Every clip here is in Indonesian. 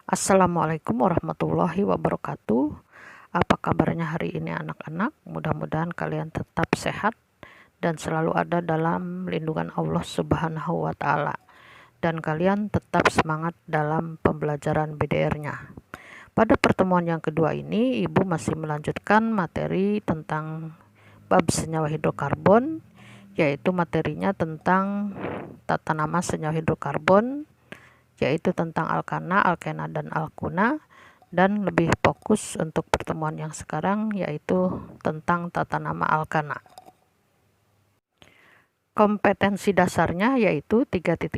Assalamualaikum warahmatullahi wabarakatuh. Apa kabarnya hari ini anak-anak? Mudah-mudahan kalian tetap sehat dan selalu ada dalam lindungan Allah Subhanahu wa Ta'ala, dan kalian tetap semangat dalam pembelajaran BDR-nya. Pada pertemuan yang kedua ini, Ibu masih melanjutkan materi tentang bab senyawa hidrokarbon, yaitu materinya tentang tata nama senyawa hidrokarbon, yaitu tentang alkana, alkena, dan alkuna, dan lebih fokus untuk pertemuan yang sekarang yaitu tentang tata nama alkana. Kompetensi dasarnya yaitu 3.1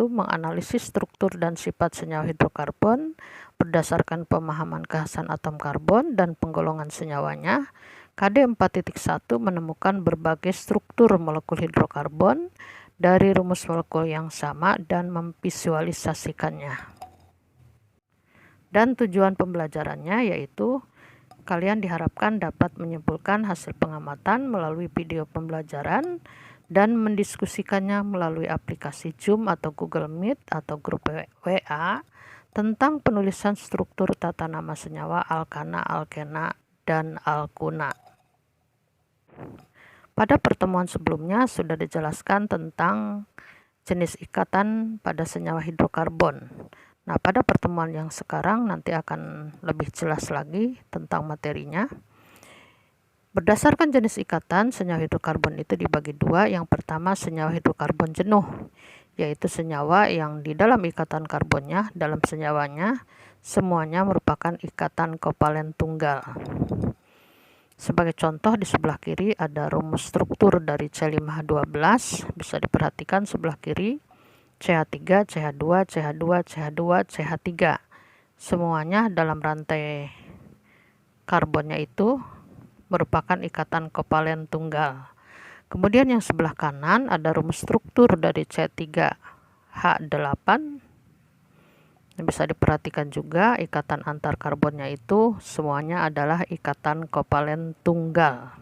menganalisis struktur dan sifat senyawa hidrokarbon berdasarkan pemahaman kekhasan atom karbon dan penggolongan senyawanya. KD 4.1 menemukan berbagai struktur molekul hidrokarbon dari rumus molekul yang sama dan memvisualisasikannya. Dan tujuan pembelajarannya yaitu kalian diharapkan dapat menyimpulkan hasil pengamatan melalui video pembelajaran dan mendiskusikannya melalui aplikasi Zoom atau Google Meet atau grup WA tentang penulisan struktur tata nama senyawa alkana, alkena, dan alkuna. Pada pertemuan sebelumnya sudah dijelaskan tentang jenis ikatan pada senyawa hidrokarbon. Nah, pada pertemuan yang sekarang nanti akan lebih jelas lagi tentang materinya. Berdasarkan jenis ikatan, senyawa hidrokarbon itu dibagi dua. Yang pertama senyawa hidrokarbon jenuh, yaitu senyawa yang di dalam ikatan karbonnya, dalam senyawanya, semuanya merupakan ikatan kovalen tunggal. Sebagai contoh, di sebelah kiri ada rumus struktur dari C5H12, bisa diperhatikan sebelah kiri, CH3, CH2, CH2, CH2, CH3. Semuanya dalam rantai karbonnya itu merupakan ikatan kovalen tunggal. Kemudian yang sebelah kanan ada rumus struktur dari C3H8. Bisa diperhatikan juga ikatan antar karbonnya itu semuanya adalah ikatan kovalen tunggal.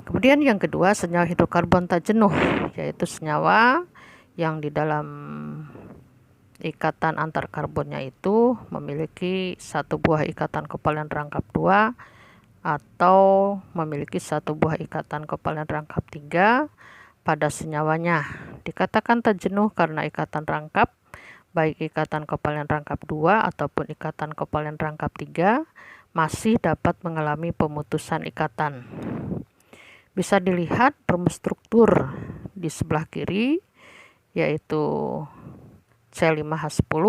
Kemudian yang kedua senyawa hidrokarbon tak jenuh, yaitu senyawa yang di dalam ikatan antar karbonnya itu memiliki satu buah ikatan kovalen rangkap 2 atau memiliki satu buah ikatan kovalen rangkap 3 pada senyawanya. Dikatakan tak jenuh karena ikatan rangkap, baik ikatan kovalen rangkap 2 ataupun ikatan kovalen rangkap 3 masih dapat mengalami pemutusan ikatan. Bisa dilihat rumus struktur di sebelah kiri, yaitu C5H10.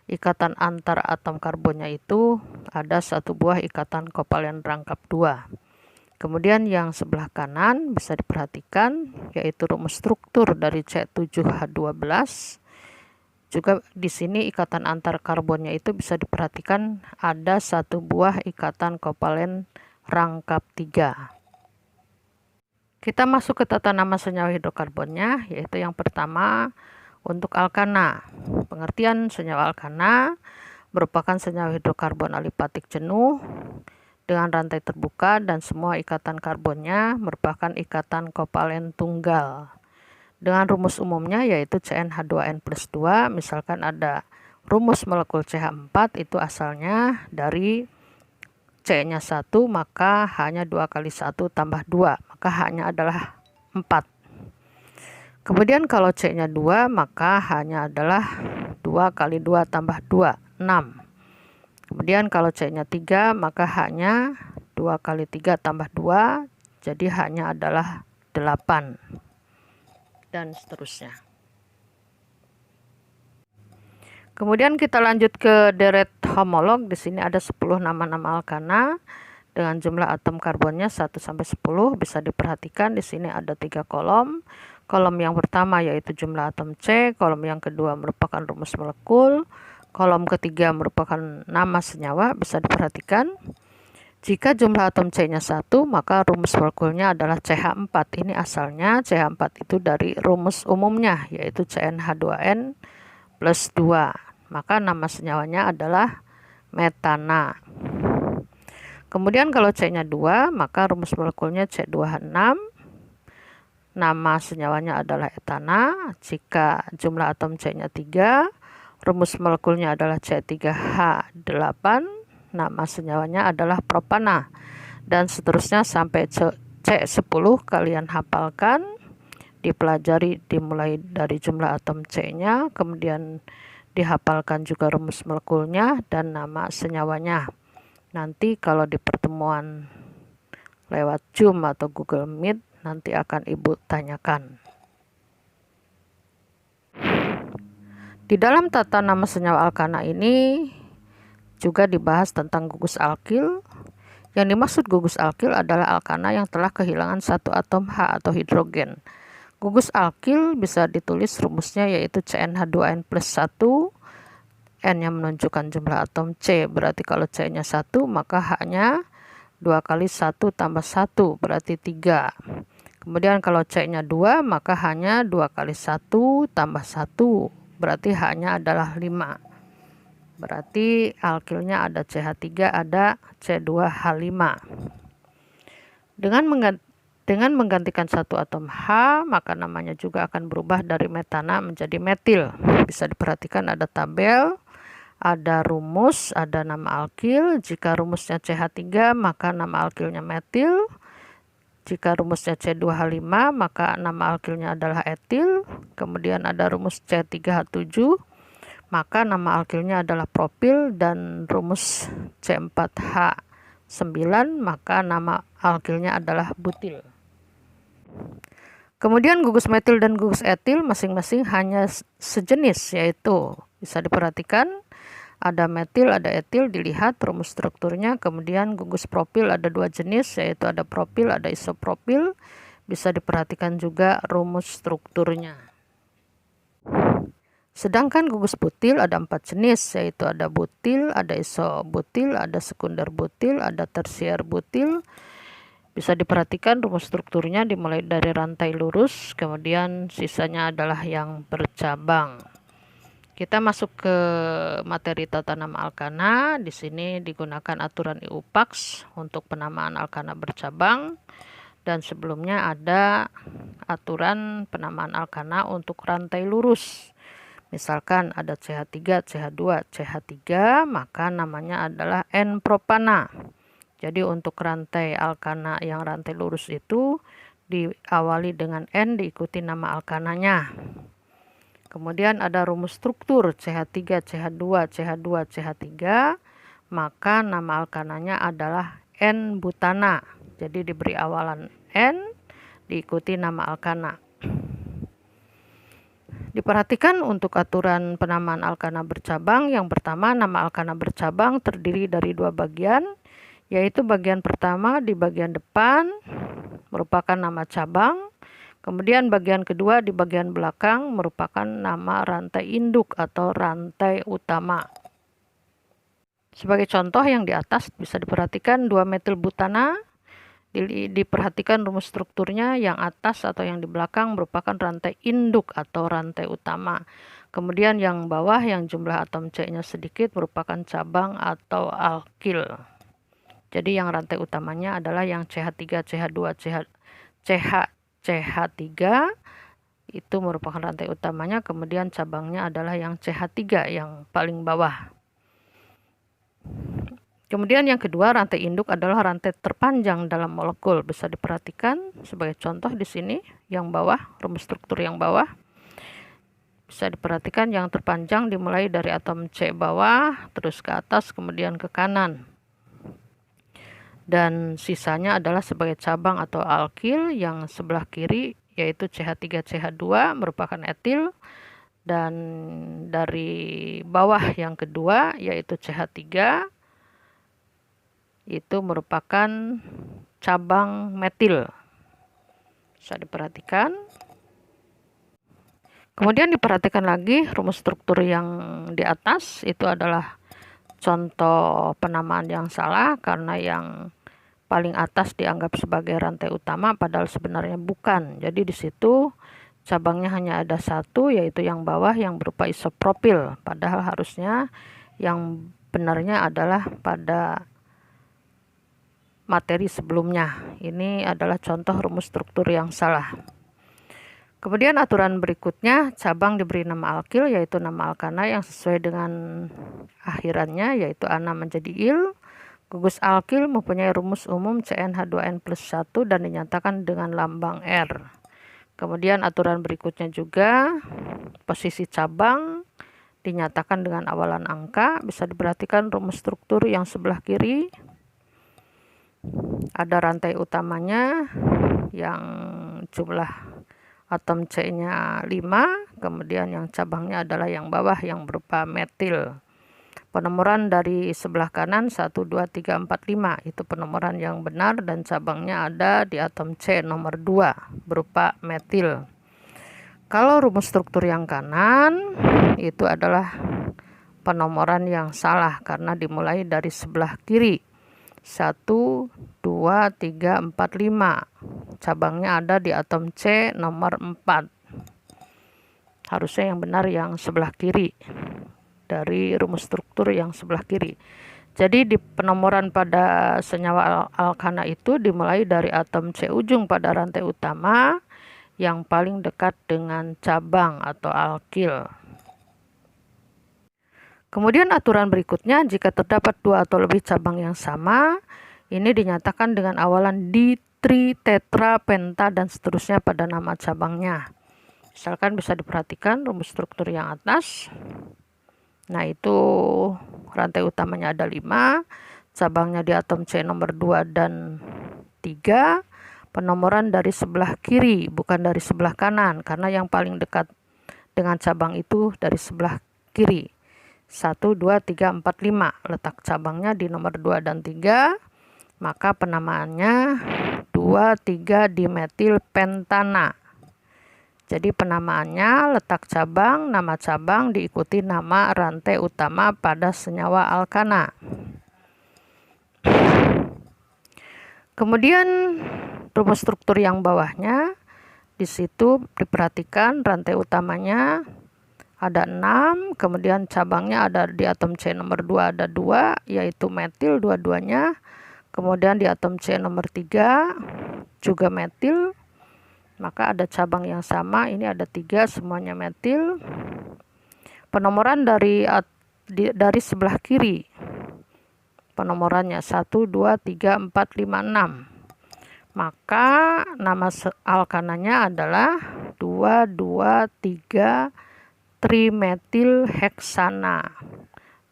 Ikatan antar atom karbonnya itu ada satu buah ikatan kovalen rangkap 2. Kemudian yang sebelah kanan bisa diperhatikan, yaitu rumus struktur dari C7H12. Juga di sini ikatan antar karbonnya itu bisa diperhatikan ada satu buah ikatan kovalen rangkap 3. Kita masuk ke tata nama senyawa hidrokarbonnya, yaitu yang pertama untuk alkana. Pengertian senyawa alkana merupakan senyawa hidrokarbon alipatik jenuh dengan rantai terbuka dan semua ikatan karbonnya merupakan ikatan kovalen tunggal. Dengan rumus umumnya yaitu CnH2n+2, misalkan ada rumus molekul CH4 itu asalnya dari C-nya 1, maka hanya 2 kali 1 tambah 2, maka hanya adalah 4. Kemudian kalau C-nya 2, maka hanya adalah 2 kali 2 tambah 2, 6. Kemudian kalau C-nya 3, maka hanya 2 kali 3 tambah 2, jadi hanya adalah 8. Dan seterusnya. Kemudian kita lanjut ke deret homolog. Di sini ada 10 nama-nama alkana dengan jumlah atom karbonnya 1 sampai 10. Bisa diperhatikan di sini ada 3 kolom. Kolom yang pertama yaitu jumlah atom C, kolom yang kedua merupakan rumus molekul, kolom ketiga merupakan nama senyawa. Bisa diperhatikan. Jika jumlah atom C-nya 1, maka rumus molekulnya adalah CH4. Ini asalnya CH4 itu dari rumus umumnya, yaitu CnH2n+2. Maka nama senyawanya adalah metana. Kemudian kalau C-nya 2, maka rumus molekulnya C2H6. Nama senyawanya adalah etana. Jika jumlah atom C-nya 3, rumus molekulnya adalah C3H8, nama senyawanya adalah propana, dan seterusnya sampai C10 kalian hafalkan, dipelajari dimulai dari jumlah atom C-nya, kemudian dihafalkan juga rumus molekulnya dan nama senyawanya. Nanti kalau di pertemuan lewat Zoom atau Google Meet nanti akan Ibu tanyakan. Di dalam tata nama senyawa alkana ini juga dibahas tentang gugus alkil. Yang dimaksud gugus alkil adalah alkana yang telah kehilangan satu atom H atau hidrogen. Gugus alkil bisa ditulis rumusnya yaitu CnH2n+1, N-nya menunjukkan jumlah atom C, berarti kalau C-nya 1 maka H-nya 2 kali 1 tambah 1 berarti 3. Kemudian kalau C-nya 2 maka H-nya 2 kali 1 tambah 1 berarti H-nya adalah 5. Berarti alkilnya ada CH3, ada C2H5. Dengan menggantikan satu atom H, maka namanya juga akan berubah dari metana menjadi metil. Bisa diperhatikan ada tabel, ada rumus, ada nama alkil. Jika rumusnya CH3, maka nama alkilnya metil. Jika rumusnya C2H5, maka nama alkilnya adalah etil. Kemudian ada rumus C3H7, maka nama alkilnya adalah propil, dan rumus C4H9 maka nama alkilnya adalah butil. Kemudian gugus metil dan gugus etil masing-masing hanya sejenis, yaitu bisa diperhatikan ada metil, ada etil, dilihat rumus strukturnya. Kemudian gugus propil ada dua jenis, yaitu ada propil, ada isopropil. Bisa diperhatikan juga rumus strukturnya. Sedangkan gugus butil ada 4 jenis, yaitu ada butil, ada isobutil, ada sekunder butil, ada tersier butil. Bisa diperhatikan rumus strukturnya dimulai dari rantai lurus, kemudian sisanya adalah yang bercabang. Kita masuk ke materi tata nama alkana. Di sini digunakan aturan IUPACS untuk penamaan alkana bercabang, dan sebelumnya ada aturan penamaan alkana untuk rantai lurus. Misalkan ada CH3, CH2, CH3, maka namanya adalah N-propana. Jadi untuk rantai alkana yang rantai lurus itu diawali dengan N, diikuti nama alkananya. Kemudian ada rumus struktur CH3, CH2, CH2, CH3, maka nama alkananya adalah N-butana. Jadi diberi awalan N, diikuti nama alkana. Diperhatikan untuk aturan penamaan alkana bercabang. Yang pertama, nama alkana bercabang terdiri dari dua bagian, yaitu bagian pertama di bagian depan merupakan nama cabang, kemudian bagian kedua di bagian belakang merupakan nama rantai induk atau rantai utama. Sebagai contoh yang di atas bisa diperhatikan 2-metil butana. Diperhatikan rumus strukturnya, yang atas atau yang di belakang merupakan rantai induk atau rantai utama. Kemudian yang bawah yang jumlah atom C-nya sedikit merupakan cabang atau alkil. Jadi yang rantai utamanya adalah yang CH3, CH2, CH3 itu merupakan rantai utamanya, kemudian cabangnya adalah yang CH3 yang paling bawah. Kemudian yang kedua, rantai induk adalah rantai terpanjang dalam molekul. Bisa diperhatikan sebagai contoh di sini, yang bawah, rumus struktur yang bawah. Bisa diperhatikan yang terpanjang dimulai dari atom C bawah, terus ke atas, kemudian ke kanan. Dan sisanya adalah sebagai cabang atau alkil. Yang sebelah kiri yaitu CH3, CH2 merupakan etil. Dan dari bawah yang kedua yaitu CH3 itu merupakan cabang metil. Bisa diperhatikan. Kemudian diperhatikan lagi rumus struktur yang di atas, itu adalah contoh penamaan yang salah, karena yang paling atas dianggap sebagai rantai utama padahal sebenarnya bukan. Jadi di situ cabangnya hanya ada satu, yaitu yang bawah yang berupa isopropil, padahal harusnya yang benarnya adalah pada materi sebelumnya. Ini adalah contoh rumus struktur yang salah. Kemudian aturan berikutnya, cabang diberi nama alkil, yaitu nama alkana yang sesuai dengan akhirannya, yaitu ana menjadi il. Gugus alkil mempunyai rumus umum CnH2n+1 dan dinyatakan dengan lambang R. Kemudian aturan berikutnya juga, posisi cabang dinyatakan dengan awalan angka. Bisa diperhatikan rumus struktur yang sebelah kiri. Ada rantai utamanya yang jumlah atom C-nya 5, kemudian yang cabangnya adalah yang bawah yang berupa metil. Penomoran dari sebelah kanan 1, 2, 3, 4, 5 itu penomoran yang benar dan cabangnya ada di atom C nomor 2 berupa metil. Kalau rumus struktur yang kanan itu adalah penomoran yang salah karena dimulai dari sebelah kiri. 1, 2, 3, 4, 5. Cabangnya ada di atom C nomor 4. Harusnya yang benar yang sebelah kiri dari rumus struktur yang sebelah kiri. Jadi di penomoran pada senyawa alkana itu dimulai dari atom C ujung pada rantai utama yang paling dekat dengan cabang atau alkil. Kemudian aturan berikutnya, jika terdapat 2 atau lebih cabang yang sama, ini dinyatakan dengan awalan di, tri, tetra, penta, dan seterusnya pada nama cabangnya. Misalkan bisa diperhatikan rumus struktur yang atas. Nah, itu rantai utamanya ada 5, cabangnya di atom C nomor 2 dan 3, penomoran dari sebelah kiri, bukan dari sebelah kanan, karena yang paling dekat dengan cabang itu dari sebelah kiri. 1, 2, 3, 4, 5. Letak cabangnya di nomor 2 dan 3, maka penamaannya 2, 3 dimetil pentana. Jadi penamaannya letak cabang, nama cabang diikuti nama rantai utama pada senyawa alkana. Kemudian rumus struktur yang bawahnya, di situ diperhatikan rantai utamanya ada 6, kemudian cabangnya ada di atom C nomor 2 ada 2, yaitu metil dua-duanya. Kemudian di atom C nomor 3 juga metil, maka ada cabang yang sama, ini ada 3, semuanya metil. Penomoran dari sebelah kiri, penomorannya 1, 2, 3, 4, 5, 6. Maka nama alkananya adalah 2, 2, 3, trimetil heksana.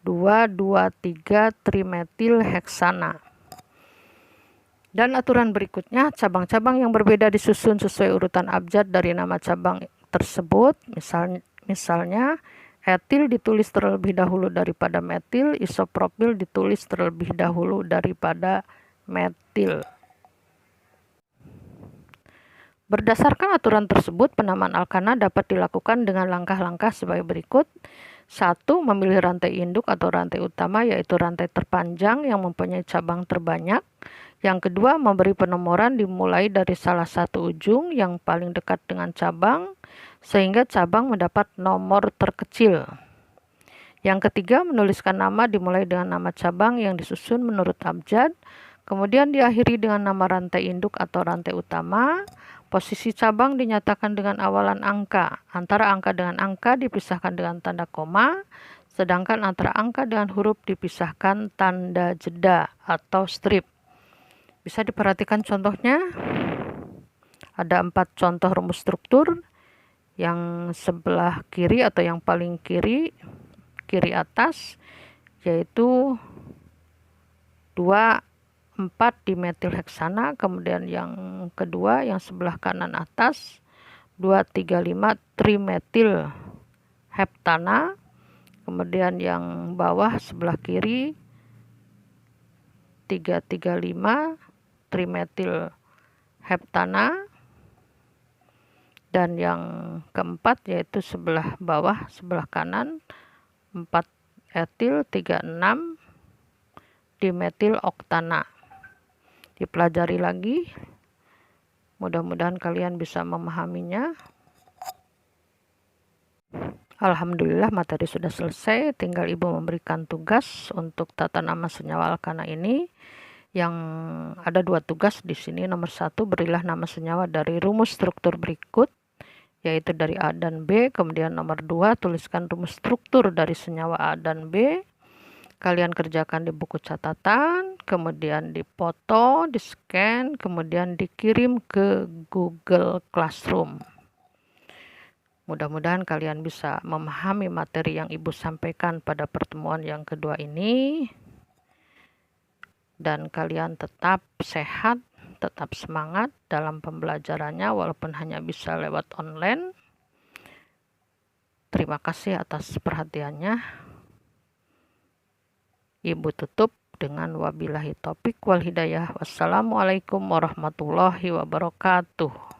2, 2, 3 trimetil heksana. Dan aturan berikutnya, cabang-cabang yang berbeda disusun sesuai urutan abjad dari nama cabang tersebut. Misalnya etil ditulis terlebih dahulu daripada metil, isopropil ditulis terlebih dahulu daripada metil. Berdasarkan aturan tersebut, penamaan alkana dapat dilakukan dengan langkah-langkah sebagai berikut. 1. Memilih rantai induk atau rantai utama, yaitu rantai terpanjang yang mempunyai cabang terbanyak. Yang kedua, memberi penomoran dimulai dari salah satu ujung yang paling dekat dengan cabang, sehingga cabang mendapat nomor terkecil. Yang ketiga, menuliskan nama dimulai dengan nama cabang yang disusun menurut abjad, kemudian diakhiri dengan nama rantai induk atau rantai utama. Posisi cabang dinyatakan dengan awalan angka. Antara angka dengan angka dipisahkan dengan tanda koma, sedangkan antara angka dengan huruf dipisahkan tanda jeda atau strip. Bisa diperhatikan contohnya. Ada 4 contoh rumus struktur. Yang sebelah kiri atau yang paling kiri atas, yaitu 2, 4 dimetil heksana, kemudian yang kedua yang sebelah kanan atas 2,3,5 trimetil heptana, kemudian yang bawah sebelah kiri 3,3,5 trimetil heptana, dan yang keempat yaitu sebelah bawah sebelah kanan 4 etil 3,6 dimetil oktana. Dipelajari lagi, mudah-mudahan kalian bisa memahaminya. Alhamdulillah materi sudah selesai, tinggal ibu memberikan tugas untuk tata nama senyawa alkana ini. Yang ada 2 tugas di sini. Nomor 1, berilah nama senyawa dari rumus struktur berikut, yaitu dari A dan B. Kemudian nomor 2, tuliskan rumus struktur dari senyawa A dan B. Kalian kerjakan di buku catatan, kemudian dipoto, di-scan, kemudian dikirim ke Google Classroom. Mudah-mudahan kalian bisa memahami materi yang Ibu sampaikan pada pertemuan yang kedua ini. Dan kalian tetap sehat, tetap semangat dalam pembelajarannya walaupun hanya bisa lewat online. Terima kasih atas perhatiannya. Ibu tutup dengan wabillahi taufik wal hidayah. Wassalamualaikum warahmatullahi wabarakatuh.